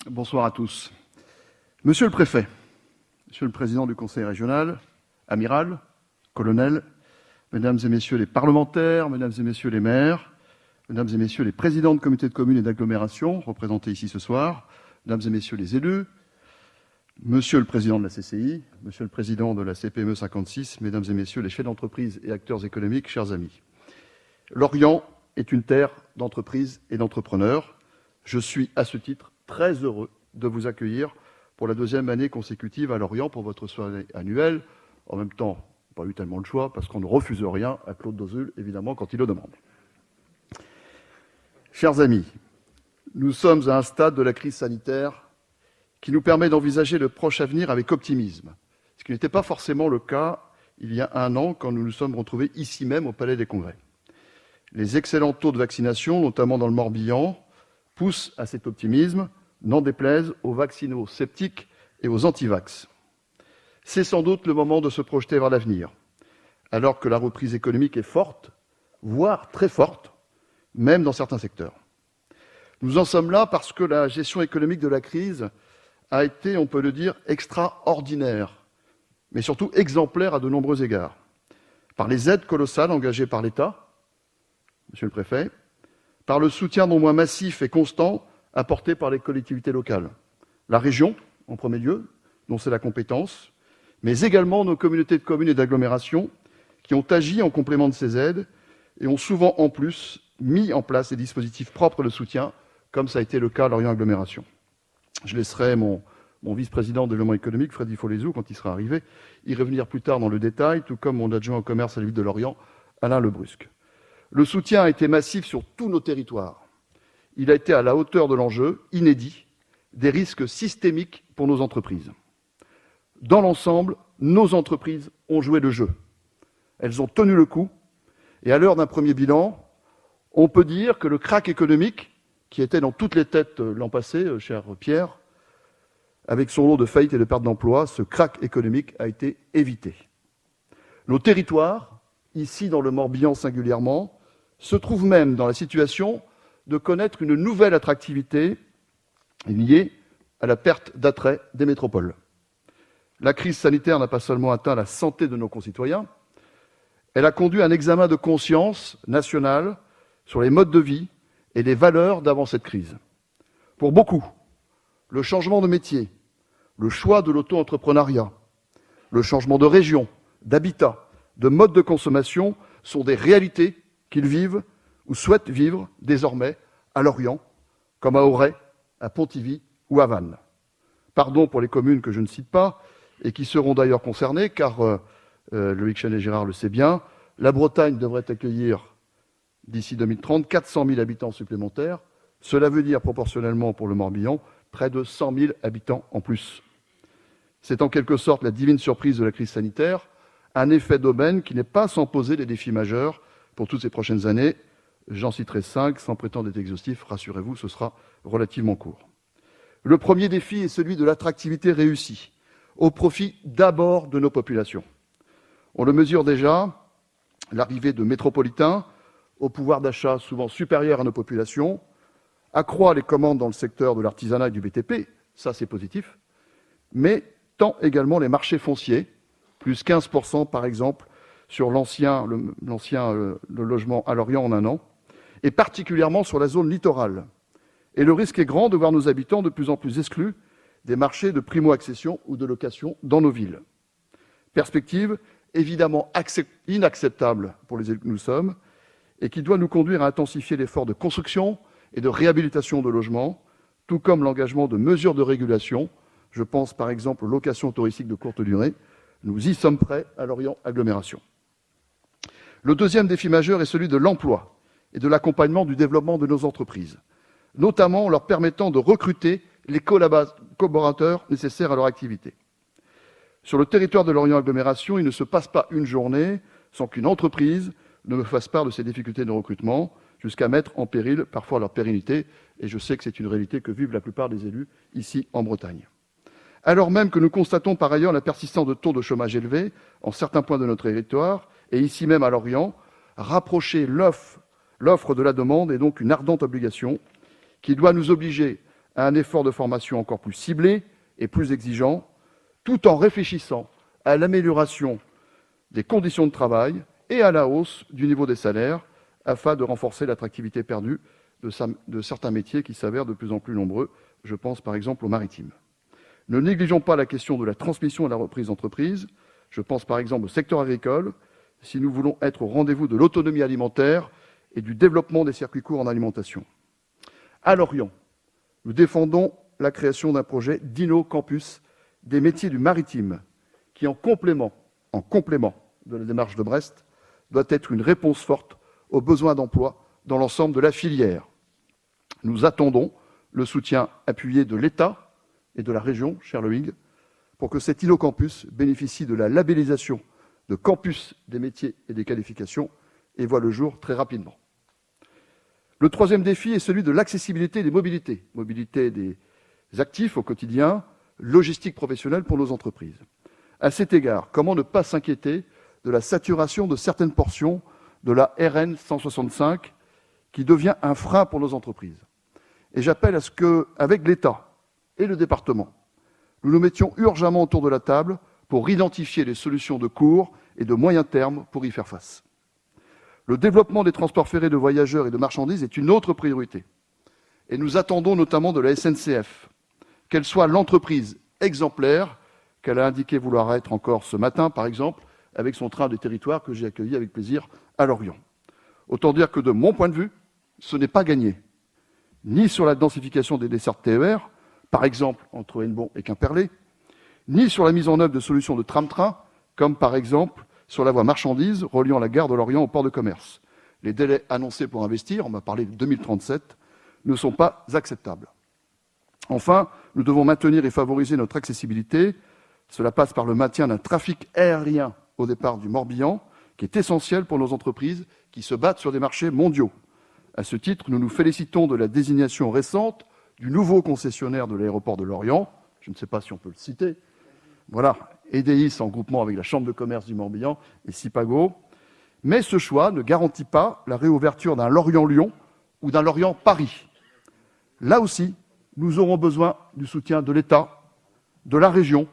Bonsoir à tous. Monsieur le préfet, monsieur le président du conseil régional, amiral, colonel, mesdames et messieurs les parlementaires, mesdames et messieurs les maires, mesdames et messieurs les présidents de comités de communes et d'agglomération représentés ici ce soir, mesdames et messieurs les élus, monsieur le président de la CCI, monsieur le président de la CPME 56, mesdames et messieurs les chefs d'entreprise et acteurs économiques, chers amis. Lorient est une terre d'entreprise et d'entrepreneurs. Je suis, à ce titre, très heureux de vous accueillir pour la deuxième année consécutive à Lorient pour votre soirée annuelle. En même temps, on n'a pas eu tellement de choix parce qu'on ne refuse rien à Claude Dozul, évidemment, quand il le demande. Chers amis, nous sommes à un stade de la crise sanitaire qui nous permet d'envisager le proche avenir avec optimisme, ce qui n'était pas forcément le cas il y a un an quand nous nous sommes retrouvés ici même au Palais des Congrès. Les excellents taux de vaccination, notamment dans le Morbihan, poussent à cet optimisme, n'en déplaise aux vaccino-sceptiques et aux anti-vax. C'est sans doute le moment de se projeter vers l'avenir, alors que la reprise économique est forte, voire très forte, même dans certains secteurs. Nous en sommes là parce que la gestion économique de la crise a été, on peut le dire, extraordinaire, mais surtout exemplaire à de nombreux égards. Par les aides colossales engagées par l'État, monsieur le préfet, par le soutien non moins massif et constant apporté par les collectivités locales. La région, en premier lieu, dont c'est la compétence, mais également nos communautés de communes et d'agglomération qui ont agi en complément de ces aides et ont souvent en plus mis en place des dispositifs propres de soutien, comme ça a été le cas à Lorient Agglomération. Je laisserai mon vice-président de développement économique, Freddy Folezou, quand il sera arrivé, y revenir plus tard dans le détail, tout comme mon adjoint au commerce à la ville de Lorient, Alain Lebrusque. Le soutien a été massif sur tous nos territoires. Il a été à la hauteur de l'enjeu, inédit, des risques systémiques pour nos entreprises. Dans l'ensemble, nos entreprises ont joué le jeu. Elles ont tenu le coup. Et à l'heure d'un premier bilan, on peut dire que le krach économique, qui était dans toutes les têtes l'an passé, cher Pierre, avec son lot de faillites et de pertes d'emplois, ce krach économique a été évité. Nos territoires, ici dans le Morbihan singulièrement, se trouvent même dans la situation de connaître une nouvelle attractivité liée à la perte d'attrait des métropoles. La crise sanitaire n'a pas seulement atteint la santé de nos concitoyens, elle a conduit à un examen de conscience nationale sur les modes de vie et les valeurs d'avant cette crise. Pour beaucoup, le changement de métier, le choix de l'auto-entrepreneuriat, le changement de région, d'habitat, de mode de consommation sont des réalités qu'ils vivent ou souhaitent vivre désormais à Lorient, comme à Auray, à Pontivy ou à Vannes. Pardon pour les communes que je ne cite pas et qui seront d'ailleurs concernées, car Loïc Chenet-Gérard le sait bien, la Bretagne devrait accueillir d'ici 2030 400 000 habitants supplémentaires. Cela veut dire proportionnellement pour le Morbihan près de 100 000 habitants en plus. C'est en quelque sorte la divine surprise de la crise sanitaire, un effet d'aubaine qui n'est pas sans poser des défis majeurs pour toutes ces prochaines années. J'en citerai 5, sans prétendre être exhaustif, rassurez-vous, ce sera relativement court. Le premier défi est celui de l'attractivité réussie, au profit d'abord de nos populations. On le mesure déjà, l'arrivée de métropolitains, au pouvoir d'achat souvent supérieur à nos populations, accroît les commandes dans le secteur de l'artisanat et du BTP, ça c'est positif, mais tend également les marchés fonciers, plus 15% par exemple sur le logement à Lorient en un an, et particulièrement sur la zone littorale. Et le risque est grand de voir nos habitants de plus en plus exclus des marchés de primo-accession ou de location dans nos villes. Perspective évidemment inacceptable pour les élus que nous sommes et qui doit nous conduire à intensifier l'effort de construction et de réhabilitation de logements, tout comme l'engagement de mesures de régulation. Je pense par exemple aux locations touristiques de courte durée. Nous y sommes prêts à Lorient Agglomération. Le deuxième défi majeur est celui de l'emploi et de l'accompagnement du développement de nos entreprises, notamment en leur permettant de recruter les collaborateurs nécessaires à leur activité. Sur le territoire de Lorient Agglomération, il ne se passe pas une journée sans qu'une entreprise ne me fasse part de ses difficultés de recrutement, jusqu'à mettre en péril parfois leur pérennité, et je sais que c'est une réalité que vivent la plupart des élus ici en Bretagne. Alors même que nous constatons par ailleurs la persistance de taux de chômage élevés en certains points de notre territoire, et ici même à Lorient, rapprocher l'offre de la demande est donc une ardente obligation qui doit nous obliger à un effort de formation encore plus ciblé et plus exigeant, tout en réfléchissant à l'amélioration des conditions de travail et à la hausse du niveau des salaires, afin de renforcer l'attractivité perdue de certains métiers qui s'avèrent de plus en plus nombreux. Je pense par exemple au maritime. Ne négligeons pas la question de la transmission et de la reprise d'entreprise. Je pense par exemple au secteur agricole, si nous voulons être au rendez-vous de l'autonomie alimentaire et du développement des circuits courts en alimentation. À Lorient, nous défendons la création d'un projet d'Inno-Campus des métiers du maritime, qui, en complément de la démarche de Brest, doit être une réponse forte aux besoins d'emploi dans l'ensemble de la filière. Nous attendons le soutien appuyé de l'État et de la région, cher Loïg, pour que cet Inno-Campus bénéficie de la labellisation de campus des métiers et des qualifications et voit le jour très rapidement. Le troisième défi est celui de l'accessibilité des mobilités. Mobilité des actifs au quotidien, logistique professionnelle pour nos entreprises. À cet égard, comment ne pas s'inquiéter de la saturation de certaines portions de la RN 165 qui devient un frein pour nos entreprises. Et j'appelle à ce qu'avec l'État et le département, nous nous mettions urgemment autour de la table pour identifier les solutions de court et de moyen terme pour y faire face. Le développement des transports ferrés de voyageurs et de marchandises est une autre priorité. Et nous attendons notamment de la SNCF qu'elle soit l'entreprise exemplaire qu'elle a indiqué vouloir être encore ce matin, par exemple, avec son train des territoires que j'ai accueilli avec plaisir à Lorient. Autant dire que de mon point de vue, ce n'est pas gagné, ni sur la densification des dessertes TER, par exemple entre Hennebont et Quimperlé, ni sur la mise en œuvre de solutions de tram-train, comme par exemple sur la voie marchandises reliant la gare de Lorient au port de commerce. Les délais annoncés pour investir, on m'a parlé de 2037, ne sont pas acceptables. Enfin, nous devons maintenir et favoriser notre accessibilité. Cela passe par le maintien d'un trafic aérien au départ du Morbihan, qui est essentiel pour nos entreprises qui se battent sur des marchés mondiaux. À ce titre, nous nous félicitons de la désignation récente du nouveau concessionnaire de l'aéroport de Lorient. Je ne sais pas si on peut le citer. Voilà, EDIS en groupement avec la Chambre de commerce du Morbihan et Sipago. Mais ce choix ne garantit pas la réouverture d'un Lorient-Lyon ou d'un Lorient-Paris. Là aussi, nous aurons besoin du soutien de l'État, de la région,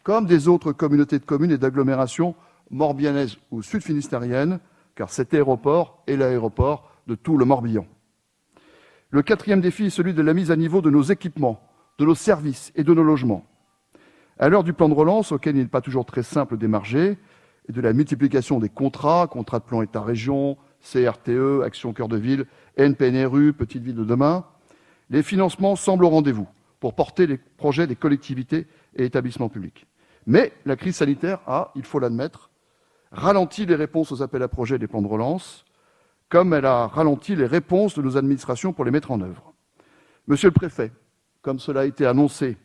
comme des autres communautés de communes et d'agglomérations morbihanaises ou sud-finistériennes, car cet aéroport est l'aéroport de tout le Morbihan. Le quatrième défi est celui de la mise à niveau de nos équipements, de nos services et de nos logements. À l'heure du plan de relance, auquel il n'est pas toujours très simple d'émarger, et de la multiplication des contrats de plan État-région, CRTE, Action Cœur de Ville, NPNRU, Petite Ville de demain, les financements semblent au rendez-vous pour porter les projets des collectivités et établissements publics. Mais la crise sanitaire a, il faut l'admettre, ralenti les réponses aux appels à projets des plans de relance, comme elle a ralenti les réponses de nos administrations pour les mettre en œuvre. Monsieur le préfet, comme cela a été annoncé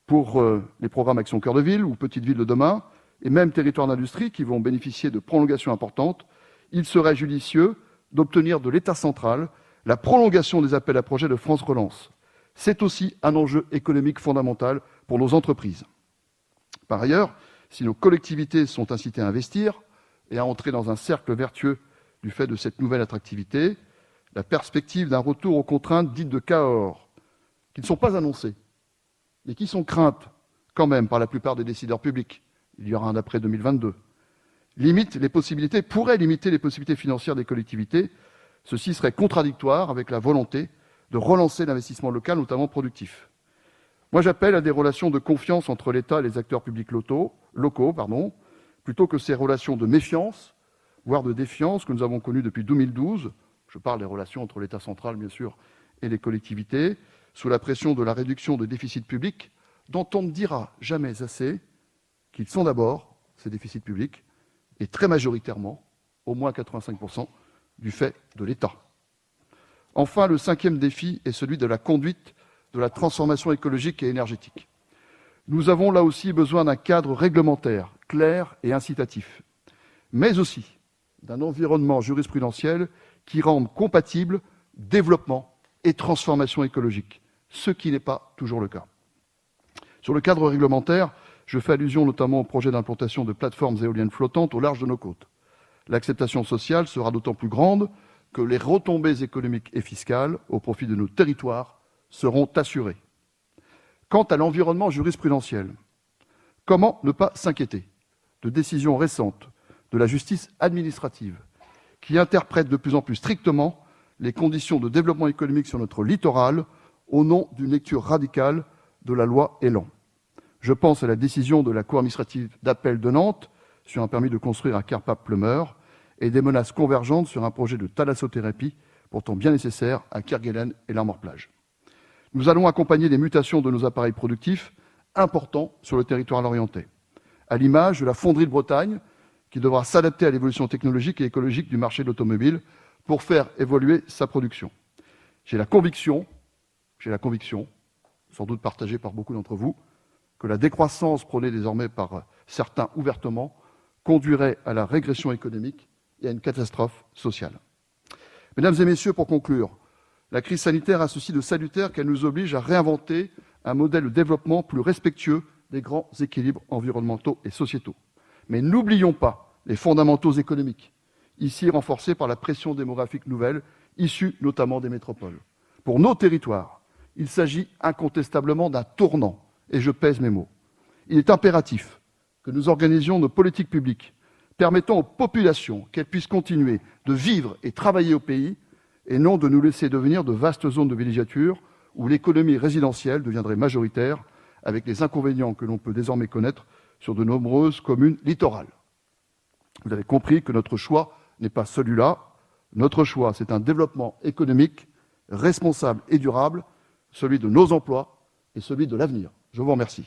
pour les programmes Action Cœur de Ville ou Petite Ville de demain, et même Territoires d'industrie qui vont bénéficier de prolongations importantes, il serait judicieux d'obtenir de l'État central la prolongation des appels à projets de France Relance. C'est aussi un enjeu économique fondamental pour nos entreprises. Par ailleurs, si nos collectivités sont incitées à investir et à entrer dans un cercle vertueux du fait de cette nouvelle attractivité, la perspective d'un retour aux contraintes dites de Cahors, qui ne sont pas annoncées, mais qui sont craintes quand même par la plupart des décideurs publics, il y aura un après 2022, pourrait limiter les possibilités financières des collectivités. Ceci serait contradictoire avec la volonté de relancer l'investissement local, notamment productif. Moi, j'appelle à des relations de confiance entre l'État et les acteurs publics locaux, plutôt que ces relations de méfiance, voire de défiance que nous avons connues depuis 2012. Je parle des relations entre l'État central, bien sûr, et les collectivités, sous la pression de la réduction des déficits publics, dont on ne dira jamais assez qu'ils sont d'abord, ces déficits publics, et très majoritairement, au moins 85%, du fait de l'État. Enfin, le cinquième défi est celui de la conduite de la transformation écologique et énergétique. Nous avons là aussi besoin d'un cadre réglementaire clair et incitatif, mais aussi d'un environnement jurisprudentiel qui rende compatible développement et transformation écologique, ce qui n'est pas toujours le cas. Sur le cadre réglementaire, je fais allusion notamment au projet d'implantation de plateformes éoliennes flottantes au large de nos côtes. L'acceptation sociale sera d'autant plus grande que les retombées économiques et fiscales au profit de nos territoires seront assurées. Quant à l'environnement jurisprudentiel, comment ne pas s'inquiéter de décisions récentes de la justice administrative qui interprètent de plus en plus strictement les conditions de développement économique sur notre littoral au nom d'une lecture radicale de la loi Elan. Je pense à la décision de la Cour administrative d'appel de Nantes sur un permis de construire à Kerpap-Pleumeur et des menaces convergentes sur un projet de thalassothérapie pourtant bien nécessaire à Kerguelen et l'Armor-Plage. Nous allons accompagner les mutations de nos appareils productifs importants sur le territoire lorientais, à l'image de la fonderie de Bretagne qui devra s'adapter à l'évolution technologique et écologique du marché de l'automobile pour faire évoluer sa production. J'ai la conviction, sans doute partagée par beaucoup d'entre vous, que la décroissance prônée désormais par certains ouvertement conduirait à la régression économique et à une catastrophe sociale. Mesdames et messieurs, pour conclure, la crise sanitaire a ceci de salutaire qu'elle nous oblige à réinventer un modèle de développement plus respectueux des grands équilibres environnementaux et sociétaux. Mais n'oublions pas les fondamentaux économiques, ici renforcés par la pression démographique nouvelle, issue notamment des métropoles. Pour nos territoires, il s'agit incontestablement d'un tournant, et je pèse mes mots. Il est impératif que nous organisions nos politiques publiques, permettant aux populations qu'elles puissent continuer de vivre et travailler au pays, et non de nous laisser devenir de vastes zones de villégiature où l'économie résidentielle deviendrait majoritaire, avec les inconvénients que l'on peut désormais connaître sur de nombreuses communes littorales. Vous avez compris que notre choix n'est pas celui-là. Notre choix, c'est un développement économique responsable et durable, celui de nos emplois et celui de l'avenir. Je vous remercie.